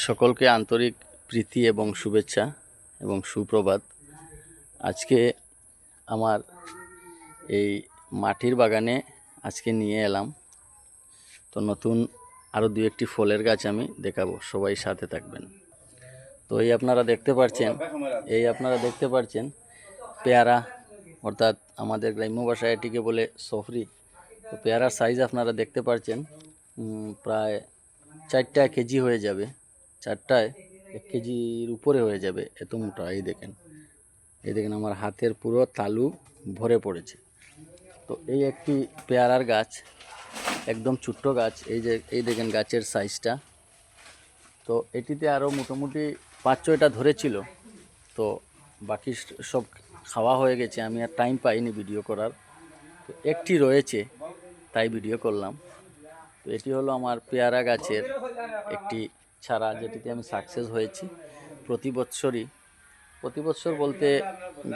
সকলকে আন্তরিক প্রীতি এবং শুভেচ্ছা এবং সুপ্রভাত। আজকে আমার এই মাটির বাগানে আজকে নিয়ে এলাম তো নতুন আরও দু একটি ফলের গাছ আমি দেখাবো, সবাই সাথে থাকবেন। তো এই আপনারা দেখতে পাচ্ছেন পেয়ারা, অর্থাৎ আমাদের গ্রাম্য ভাষায় এটিকে বলে সফরি। তো পেয়ারার সাইজ আপনারা দেখতে পাচ্ছেন, প্রায় 4টা কেজি হয়ে যাবে, 4টায় 1 কেজির উপরে হয়ে যাবে, এত মোটা। এই দেখেন আমার হাতের পুরো তালু ভরে পড়েছে। তো এই একটি পেয়ারার গাছ, একদম ছোট্ট গাছ। এই দেখেন গাছের সাইজটা। তো এটিতে আরও মোটামুটি 5-6টা ধরেছিল, তো বাকি সব খাওয়া হয়ে গেছে। আমি আর টাইম পাইনি ভিডিও করার, তো একটি রয়েছে তাই ভিডিও করলাম। তো এটি হলো আমার পেয়ারা গাছের একটি চারা, যেটিতে আমি সাকসেস হয়েছি। প্রতি বছর বলতে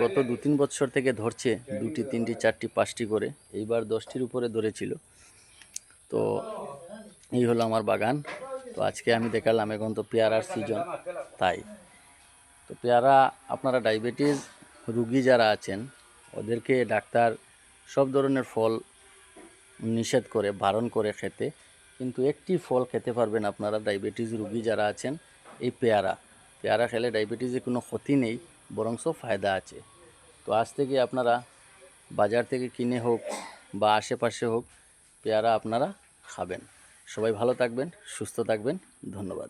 গত 2-3 বছর থেকে ধরছে 2টি, 3টি, 4টি, 5টি করে। এইবার 10টির উপরে ধরেছিল। তো এই হলো আমার বাগান। তো আজকে আমি দেখালাম, এখন তো পেয়ারার সিজন, তাই। তো পেয়ারা, আপনারা ডায়াবেটিস রুগী যারা আছেন ওদেরকে ডাক্তার সব ধরনের ফল নিষেধ করে, বারণ করে খেতে, কিন্তু একটি ফল খেতে পারবেন আপনারা ডায়াবেটিস রুগী যারা আছেন, এই পেয়ারা খেলে ডায়াবেটিসে কোনো ক্ষতি নেই, বরঞ্চ ফায়দা আছে। তো আজ থেকে আপনারা বাজার থেকে কিনে হোক বা আশেপাশে হোক, পেয়ারা আপনারা খাবেন। সবাই ভালো থাকবেন, সুস্থ থাকবেন। ধন্যবাদ।